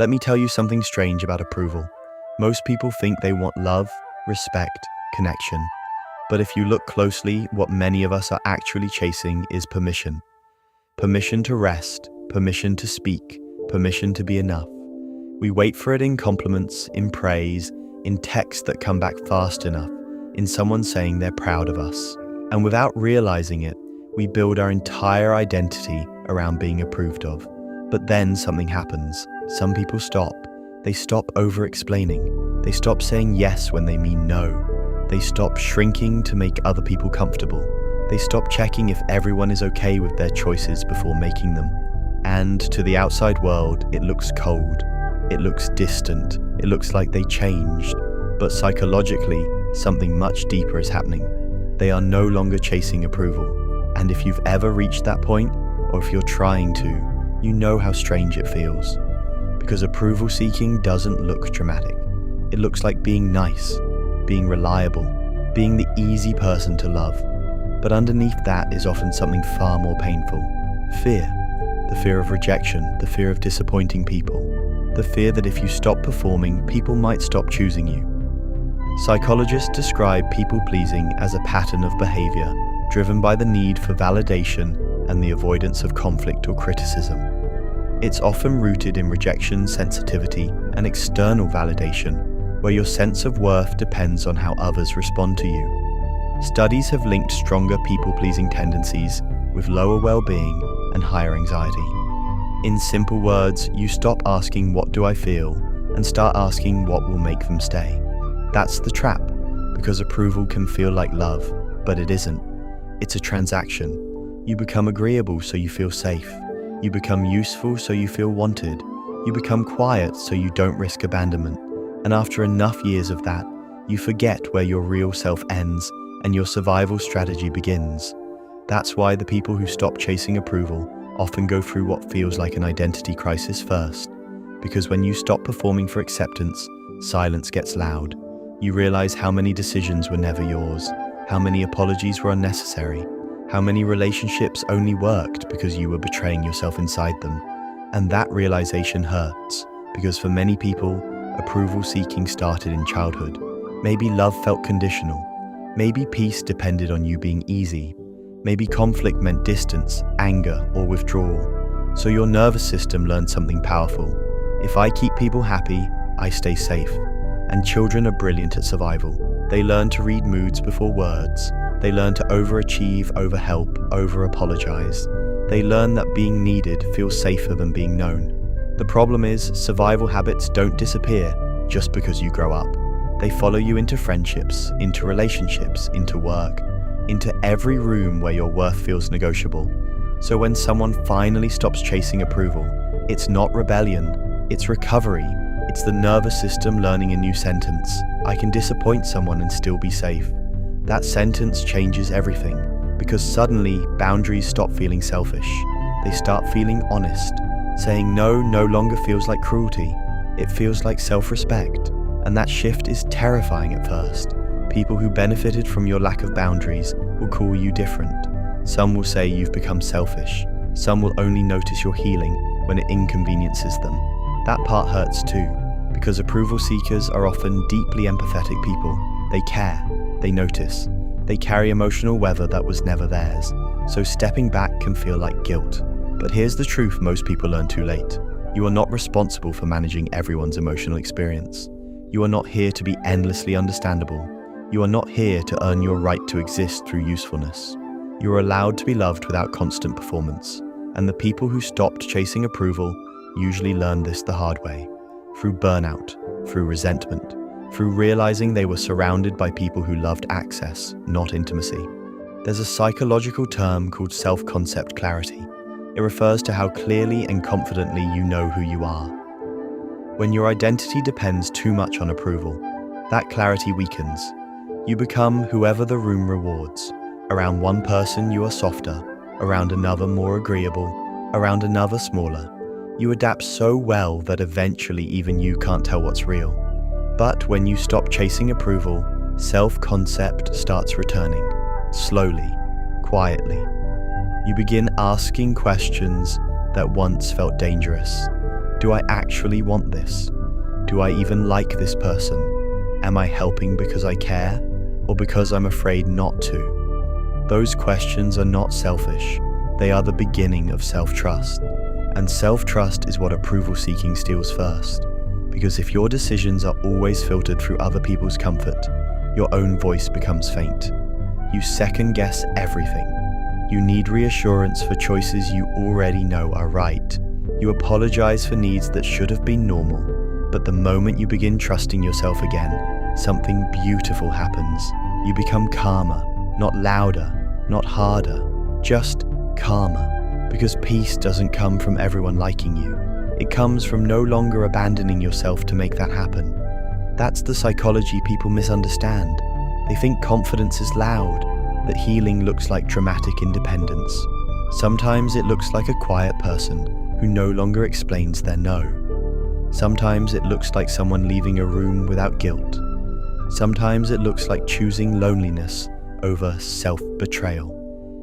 Let me tell you something strange about approval. Most people think they want love, respect, connection. But if you look closely, what many of us are actually chasing is permission. Permission to rest, permission to speak, permission to be enough. We wait for it in compliments, in praise, in texts that come back fast enough, in someone saying they're proud of us. And without realizing it, we build our entire identity around being approved of. But then something happens. Some people stop. They stop over-explaining. They stop saying yes when they mean no. They stop shrinking to make other people comfortable. They stop checking if everyone is okay with their choices before making them. And to the outside world, it looks cold. It looks distant. It looks like they changed. But psychologically, something much deeper is happening. They are no longer chasing approval. And if you've ever reached that point, or if you're trying to, you know how strange it feels. Because approval seeking doesn't look dramatic. It looks like being nice, being reliable, being the easy person to love. But underneath that is often something far more painful. Fear. The fear of rejection, the fear of disappointing people, the fear that if you stop performing, people might stop choosing you. Psychologists describe people-pleasing as a pattern of behavior driven by the need for validation and the avoidance of conflict or criticism. It's often rooted in rejection, sensitivity, and external validation, where your sense of worth depends on how others respond to you. Studies have linked stronger people-pleasing tendencies with lower well-being and higher anxiety. In simple words, you stop asking "what do I feel?" and start asking what will make them stay. That's the trap, because approval can feel like love, but it isn't. It's a transaction. You become agreeable so you feel safe. You become useful so you feel wanted. You become quiet so you don't risk abandonment. And after enough years of that, you forget where your real self ends and your survival strategy begins. That's why the people who stop chasing approval often go through what feels like an identity crisis first. Because when you stop performing for acceptance, silence gets loud. You realize how many decisions were never yours, how many apologies were unnecessary, how many relationships only worked because you were betraying yourself inside them. And that realization hurts, because for many people, approval seeking started in childhood. Maybe love felt conditional. Maybe peace depended on you being easy. Maybe conflict meant distance, anger, or withdrawal. So your nervous system learned something powerful. If I keep people happy, I stay safe. And children are brilliant at survival. They learn to read moods before words. They learn to overachieve, overhelp, over-apologize. They learn that being needed feels safer than being known. The problem is, survival habits don't disappear just because you grow up. They follow you into friendships, into relationships, into work, into every room where your worth feels negotiable. So when someone finally stops chasing approval, it's not rebellion, it's recovery. It's the nervous system learning a new sentence. I can disappoint someone and still be safe. That sentence changes everything, because suddenly boundaries stop feeling selfish. They start feeling honest. Saying no no longer feels like cruelty. It feels like self-respect. And that shift is terrifying at first. People who benefited from your lack of boundaries will call you different. Some will say you've become selfish. Some will only notice your healing when it inconveniences them. That part hurts too, because approval seekers are often deeply empathetic people. They care. They notice. They carry emotional weather that was never theirs, so stepping back can feel like guilt. But here's the truth most people learn too late. You are not responsible for managing everyone's emotional experience. You are not here to be endlessly understandable. You are not here to earn your right to exist through usefulness. You are allowed to be loved without constant performance. And the people who stopped chasing approval usually learn this the hard way. Through burnout, through resentment, through realizing they were surrounded by people who loved access, not intimacy. There's a psychological term called self-concept clarity. It refers to how clearly and confidently you know who you are. When your identity depends too much on approval, that clarity weakens. You become whoever the room rewards. Around one person you are softer, around another more agreeable, around another smaller. You adapt so well that eventually even you can't tell what's real. But when you stop chasing approval, self-concept starts returning, slowly, quietly. You begin asking questions that once felt dangerous. Do I actually want this? Do I even like this person? Am I helping because I care, or because I'm afraid not to? Those questions are not selfish. They are the beginning of self-trust. And self-trust is what approval-seeking steals first. Because if your decisions are always filtered through other people's comfort, your own voice becomes faint. You second-guess everything. You need reassurance for choices you already know are right. You apologize for needs that should have been normal. But the moment you begin trusting yourself again, something beautiful happens. You become calmer, not louder, not harder, just calmer. Because peace doesn't come from everyone liking you. It comes from no longer abandoning yourself to make that happen. That's the psychology people misunderstand. They think confidence is loud, that healing looks like dramatic independence. Sometimes it looks like a quiet person who no longer explains their no. Sometimes it looks like someone leaving a room without guilt. Sometimes it looks like choosing loneliness over self-betrayal.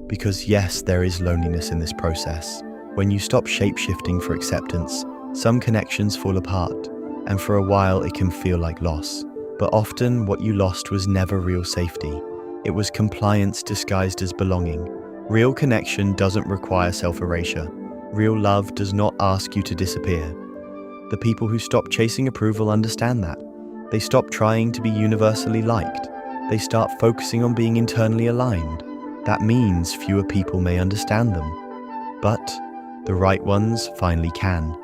Because yes, there is loneliness in this process. When you stop shape-shifting for acceptance, some connections fall apart, and for a while it can feel like loss. But often what you lost was never real safety. It was compliance disguised as belonging. Real connection doesn't require self-erasure. Real love does not ask you to disappear. The people who stop chasing approval understand that. They stop trying to be universally liked. They start focusing on being internally aligned. That means fewer people may understand them. But the right ones finally can,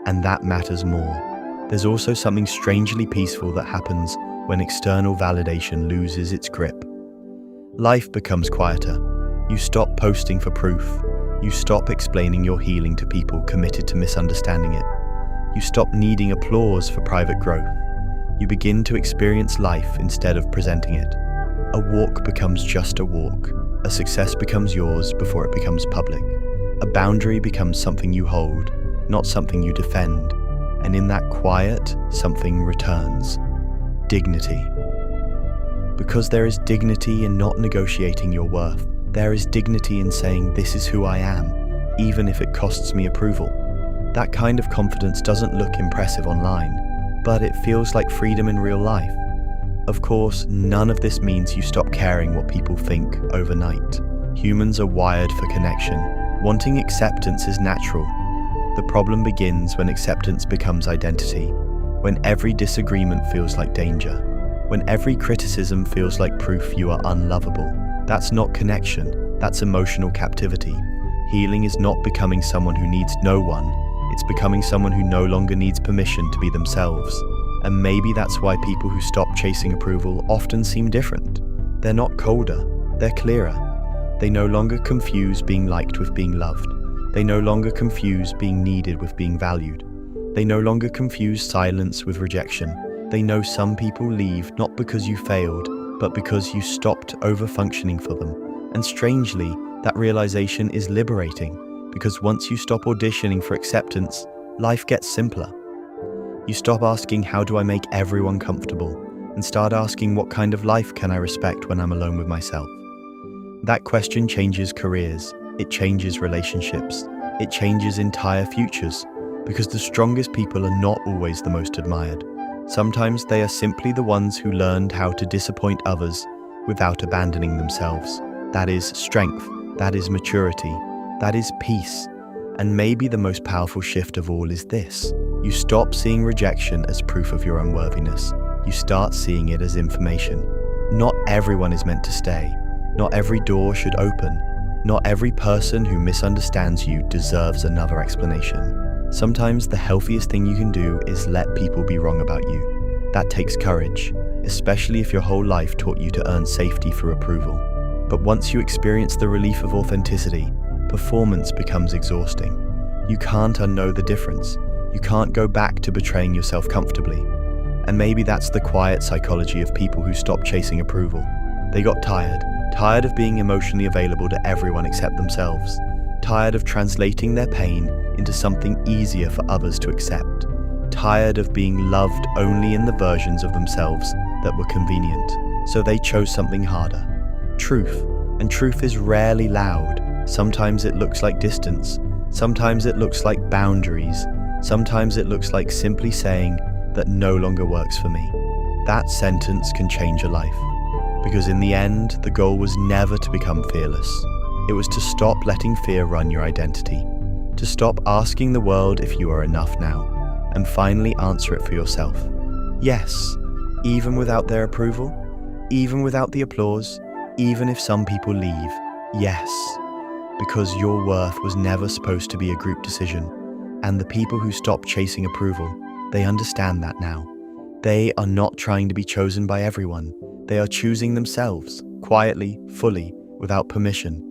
and that matters more. There's also something strangely peaceful that happens when external validation loses its grip. Life becomes quieter. You stop posting for proof. You stop explaining your healing to people committed to misunderstanding it. You stop needing applause for private growth. You begin to experience life instead of presenting it. A walk becomes just a walk. A success becomes yours before it becomes public. A boundary becomes something you hold, not something you defend. And in that quiet, something returns. Dignity. Because there is dignity in not negotiating your worth. There is dignity in saying, this is who I am, even if it costs me approval. That kind of confidence doesn't look impressive online, but it feels like freedom in real life. Of course, none of this means you stop caring what people think overnight. Humans are wired for connection. Wanting acceptance is natural. The problem begins when acceptance becomes identity, when every disagreement feels like danger, when every criticism feels like proof you are unlovable. That's not connection, that's emotional captivity. Healing is not becoming someone who needs no one, it's becoming someone who no longer needs permission to be themselves. And maybe that's why people who stop chasing approval often seem different. They're not colder, they're clearer. They no longer confuse being liked with being loved. They no longer confuse being needed with being valued. They no longer confuse silence with rejection. They know some people leave not because you failed, but because you stopped over-functioning for them. And strangely, that realization is liberating, because once you stop auditioning for acceptance, life gets simpler. You stop asking, how do I make everyone comfortable? And start asking, what kind of life can I respect when I'm alone with myself? That question changes careers, it changes relationships, it changes entire futures, because the strongest people are not always the most admired. Sometimes they are simply the ones who learned how to disappoint others without abandoning themselves. That is strength, that is maturity, that is peace. And maybe the most powerful shift of all is this. You stop seeing rejection as proof of your unworthiness. You start seeing it as information. Not everyone is meant to stay. Not every door should open. Not every person who misunderstands you deserves another explanation. Sometimes the healthiest thing you can do is let people be wrong about you. That takes courage, especially if your whole life taught you to earn safety through approval. But once you experience the relief of authenticity, performance becomes exhausting. You can't unknow the difference. You can't go back to betraying yourself comfortably. And maybe that's the quiet psychology of people who stop chasing approval. They got tired of being emotionally available to everyone except themselves, tired of translating their pain into something easier for others to accept, tired of being loved only in the versions of themselves that were convenient, so they chose something harder. Truth, and truth is rarely loud. Sometimes it looks like distance, sometimes it looks like boundaries, Sometimes it looks like simply saying that no longer works for me. That sentence can change a life. Because in the end, the goal was never to become fearless. It was to stop letting fear run your identity, to stop asking the world if you are enough now, and finally answer it for yourself. Yes, even without their approval, even without the applause, even if some people leave, yes. Because your worth was never supposed to be a group decision, and the people who stop chasing approval, they understand that now. They are not trying to be chosen by everyone. They are choosing themselves, quietly, fully, without permission.